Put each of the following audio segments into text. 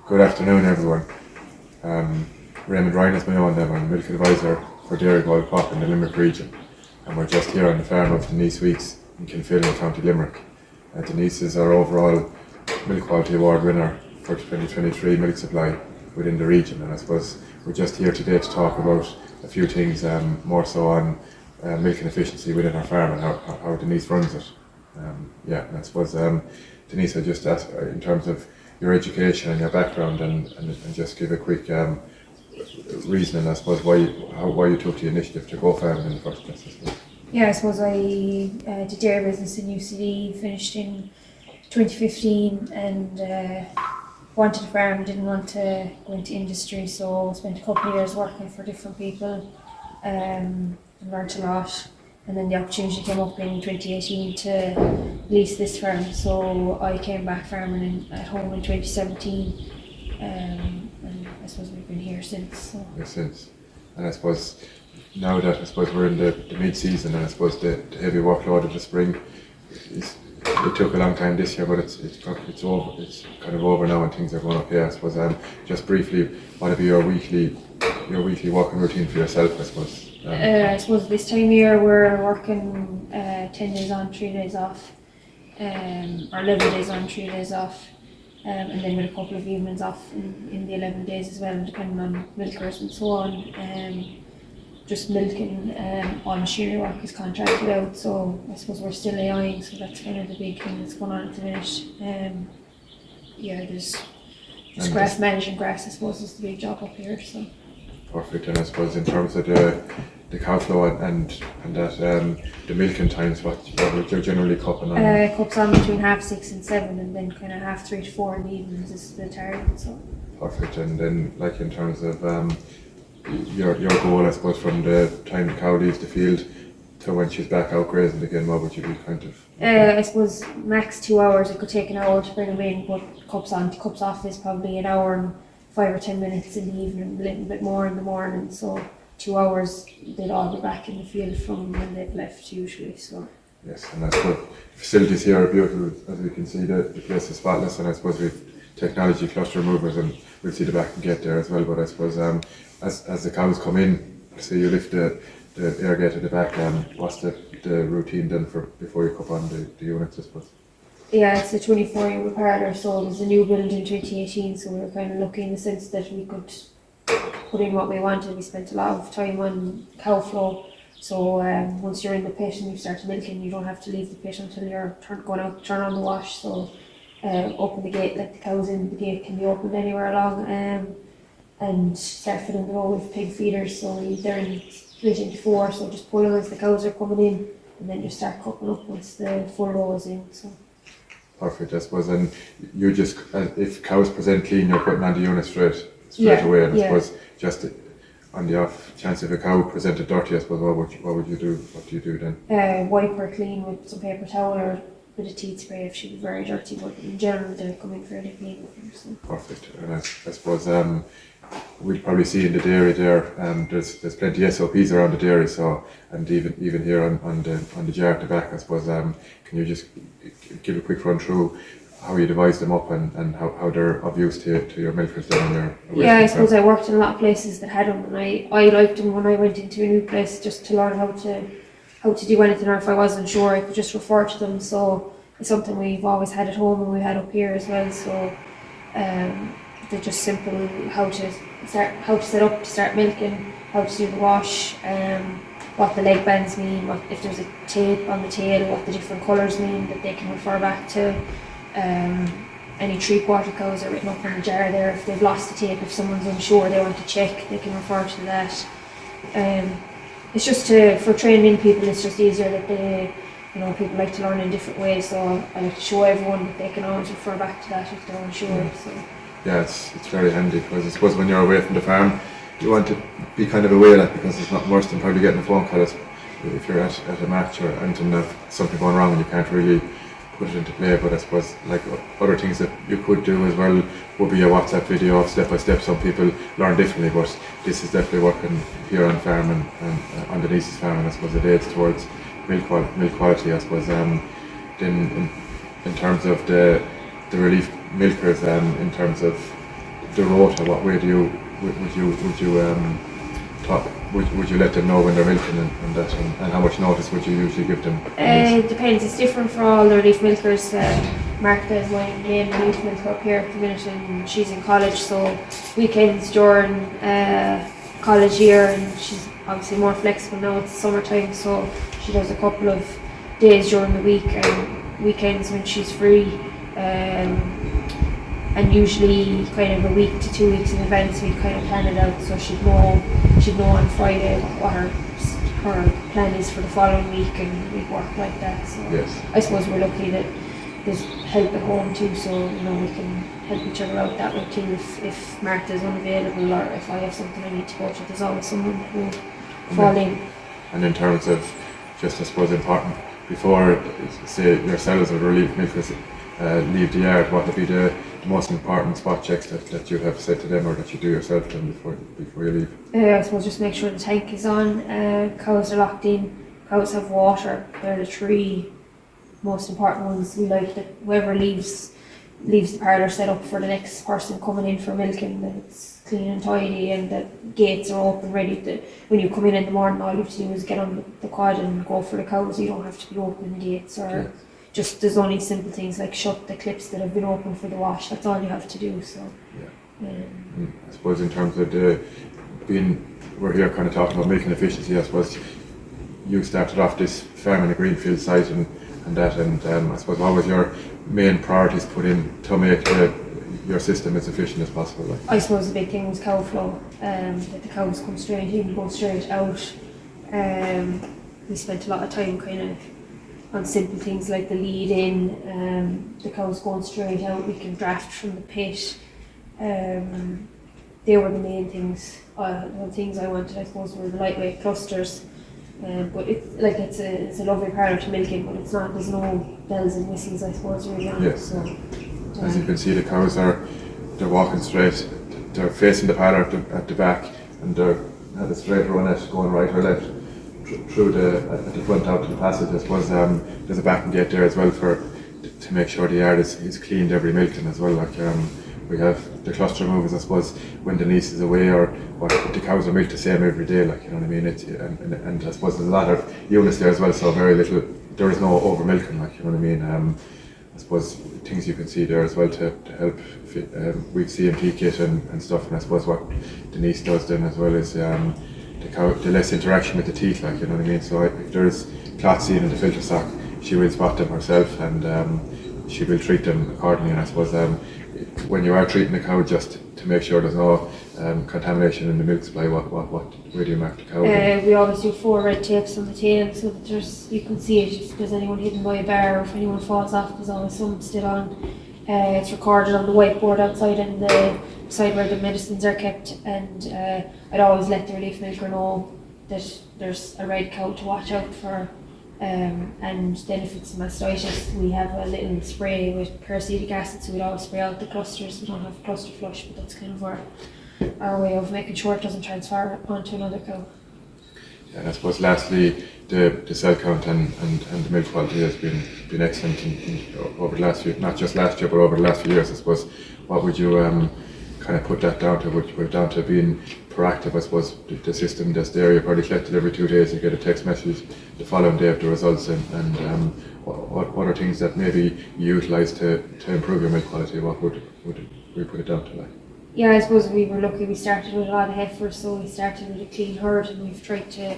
Good afternoon, everyone. Raymond is my own name. I'm Milk Advisor for Dairy Gold Crop in the Limerick region, and we're just here on the farm of Denise Weeks in Kilfinane, County Limerick. Denise is our overall Milk Quality Award winner for the 2023 milk supply within the region, and I suppose we're just here today to talk about a few things, more so on milk and efficiency within our farm and how Denise runs it. And I suppose Denise, I just ask in terms of your education and your background, and just give a quick reasoning, I suppose, why you took the initiative to go farming in the first place. I suppose I did dairy business in UCD, finished in 2015, and wanted to farm, didn't want to go into industry, so spent a couple of years working for different people and learnt a lot. And then the opportunity came up in 2018 to lease this farm, so I came back farming at home in 2017, and I suppose we've been here since. So. And I suppose now that we're in the mid-season, and I suppose the heavy workload of the spring, it took a long time this year, but it's over. It's kind of over now, and things are going okay. I suppose just briefly, what would be your weekly working routine for yourself? I suppose this time of year we're working 10 days on, 3 days off, or 11 days on, 3 days off, and then with a couple of evenings off in the 11 days as well, depending on milkers and so on. Just milking, all machinery work is contracted out, so I suppose we're still AIing, so that's kind of the big thing that's going on at the minute. There's just managing grass, I suppose, is the big job up here. So. Perfect. And I suppose in terms of the cow flow and that the milking times, what would you generally cupping on? Cups on between 6:30 and 7, and then kind of 3:30 to 4 in the evenings is the target. So. Perfect. And then, like, in terms of your goal, I suppose, from the time the cow leaves the field to when she's back out grazing again, what would you be kind of? I suppose max 2 hours. It could take an hour to bring them in, but cups on to cups off is probably an hour and 5 or 10 minutes in the evening, a little bit more in the morning. So 2 hours, they'd all be back in the field from when they've left usually. So. Yes, and I suppose the facilities here are beautiful. As we can see, the place is spotless, and I suppose we've technology cluster movers, and we'll see the back and gate there as well. But I suppose as the cows come in, so you lift the air gate at the back, what's the routine then for before you cup on the units, I suppose? Yeah, it's a 24-unit parlour, so it was a new build in 2018, so we were kind of lucky in the sense that we could put in what we wanted. We spent a lot of time on cow flow, so once you're in the pit and you start milking, you don't have to leave the pit until you're going out to turn on the wash. So open the gate, let the cows in. The gate can be opened anywhere along, and start filling the row with pig feeders. So they're split into 4, so just pull them as the cows are coming in, and then just start cupping up once the full row is in. So. Perfect, I suppose. And you just, if cows present clean, you're putting on the unit straight away. And I suppose just on the off chance if a cow presented dirty, I suppose what would you do? What do you do then? Wipe her clean with some paper towel or a bit of teeth spray if she was very dirty. But in general, they come in fairly clean with her. So. Perfect. And I suppose we'll probably see in the dairy there. There's plenty of SOPs around the dairy. So, and even here on the jar at the back, I suppose. Can you just give a quick run through how you devise them up and how they're of use to your milkers down there? I suppose I worked in a lot of places that had them, and I liked them when I went into a new place just to learn how to do anything, or if I wasn't sure I could just refer to them. So it's something we've always had at home and we had up here as well. So they're just simple, how to set up to start milking, how to do the wash, what the leg bands mean, what if there's a tape on the tail, what the different colours mean that they can refer back to. Any 3/4 cows are written up on the jar there. If they've lost the tape, if someone's unsure, they want to check, they can refer to that. It's just for training people, it's just easier that people like to learn in different ways, so I like to show everyone that they can always refer back to that if they're unsure. So. Yeah, it's very handy, because I suppose when you're away from the farm, you want to be kind of aware, because it's not worse than probably getting a phone call if you're at a match or anything, of something going wrong and you can't really put it into play. But I suppose, like, other things that you could do as well would be a WhatsApp video of step by step. Some people learn differently, but this is definitely working here on farm and on Denise's farm, and I suppose it aids towards milk quality. I suppose then in terms of the relief milkers, in terms of the rota, what way do you would you talk? Would you let them know when they're milking and that, and how much notice would you usually give them? It depends. It's different for all the relief milkers. Martha is my main relief milker up here at the minute, and she's in college, so weekends during college year, and she's obviously more flexible now. It's summertime, so she does a couple of days during the week and weekends when she's free. And usually kind of a week to 2 weeks in advance we kind of plan it out, so she'd know on Friday what her plan is for the following week, and we'd work like that. So yes. I suppose we're lucky that there's help at home too, so we can help each other out that way too. If Martha's unavailable or if I have something I need to go to, there's always someone who will fall in. And in terms of just, I suppose, important, before say yourselves or relief milkers leave the yard, what would be the most important spot checks that you have said to them or that you do yourself then before you leave? I suppose just make sure the tank is on, cows are locked in, cows have water. They're the three most important ones. We like that whoever leaves the parlour set up for the next person coming in for milking, that it's clean and tidy and the gates are open ready. When you come in the morning, all you have to do is get on the quad and go for the cows. You don't have to be opening the gates or just, there's only simple things like shut the clips that have been open for the wash. That's all you have to do. So I suppose in terms of we're here kind of talking about milking efficiency. I suppose you started off this farm in a greenfield site and I suppose what was your main priorities put in to make your system as efficient as possible? Like? I suppose the big thing was cow flow, that the cows come straight in, go straight out. We spent a lot of time kind of on simple things like the lead in, the cows going straight out, we can draft from the pit. They were the main things. The things I wanted, I suppose, were the lightweight clusters. But it's a lovely parlour to milk in, but it's not. There's no bells and whistles, I suppose, really on it. So, as you can see, the cows they're walking straight. They're facing the parlour at the back, and they're at a straight runnet going right or left through at the front out to the passage. I suppose there's a backing gate there as well to make sure the yard is cleaned every milking as well. Like we have the cluster movers, I suppose, when Denise is away or the cows are milked the same every day. Like, you know what I mean? And I suppose there's a lot of units there as well, so very little. There is no over milking. Like, you know what I mean? I suppose things you can see there as well to help. We've CMP kit and stuff, and I suppose what Denise does then as well is the less interaction with the teeth. Like, you know what I mean? So if there's clots in the filter sock, she will spot them herself and she will treat them accordingly. And I suppose when you are treating the cow, just to make sure there's no contamination in the milk supply, where do you mark the cow? We always do 4 red tapes on the tail so that you can see it if there's anyone hidden by a bar or if anyone falls off. There's always some still on. It's recorded on the whiteboard outside and the side where the medicines are kept, and I'd always let the relief milker know that there's a red cow to watch out for. And then if it's mastitis, we have a little spray with peracetic acid, so we'd always spray out the clusters. We don't have cluster flush, but that's kind of our way of making sure it doesn't transfer onto another cow. Yeah, and I suppose lastly, the cell count and the milk quality has been excellent over the last few, not just last year, but over the last few years. I suppose, what would you kind of put that down to? Would you put it down to being proactive? I suppose the system that's there, you're probably collected every 2 days, you get a text message the following day of the results, and what are things that maybe you utilise to improve your milk quality? What would we put it down to? Like? Yeah, I suppose we were lucky. We started with a lot of heifers, so we started with a clean herd, and we've tried to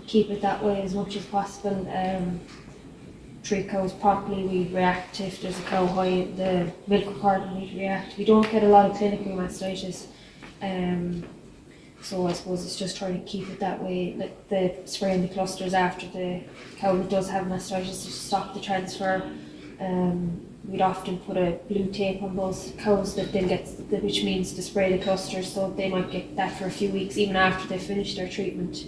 keep it that way as much as possible. Treat cows properly. We react if there's a cow high in the milk record, we react. We don't get a lot of clinical mastitis, so I suppose it's just trying to keep it that way. Like the spraying the clusters after the cow that does have mastitis to stop the transfer. We'd often put a blue tape on those cows that they'll get, which means to spray the clusters, so they might get that for a few weeks even after they finish their treatment.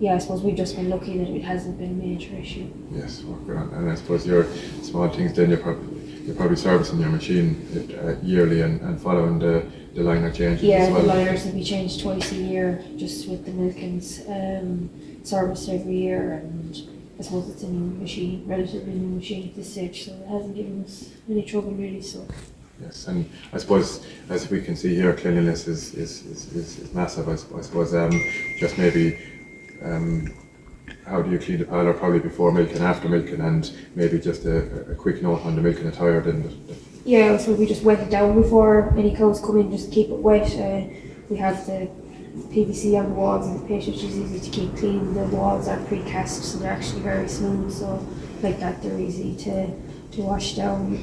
Yeah, I suppose we've just been lucky that it hasn't been a major issue. Yes, and I suppose your small things then you're probably servicing your machine yearly and following the liner changes as well. Yeah, the liners will be changed twice a year just with the milkings, serviced every year, and I suppose it's a new machine, relatively new machine at this stage, so it hasn't given us any trouble really. So Yes, and I suppose as we can see here, cleanliness is massive. I suppose just maybe how do you clean the parlour, probably before milking and after milking, and maybe just a quick note on the milking attire then. Yeah, so we just wet it down before any cows come in, just keep it wet. We have the PVC on the walls and the paint, which is easy to keep clean. The walls are precast, so they're actually very smooth, so like that they're easy to wash down.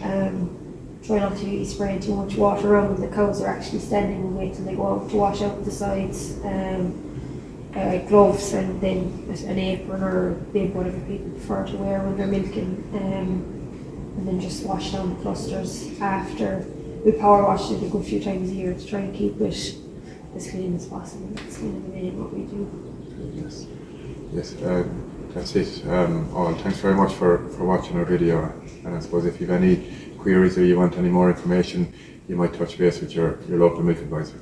Try not to be spraying too much water around when the cows are actually standing and wait till they go out to wash out the sides. Gloves and then an apron or bib, whatever people prefer to wear when they're milking, and then just wash down the clusters after. We power wash it a good few times a year to try and keep it as clean as possible. That's kind of the main what we do. Yes, yes, that's it. All, thanks very much for watching our video, and I suppose if you have any queries or you want any more information, you might touch base with your local milk advisor.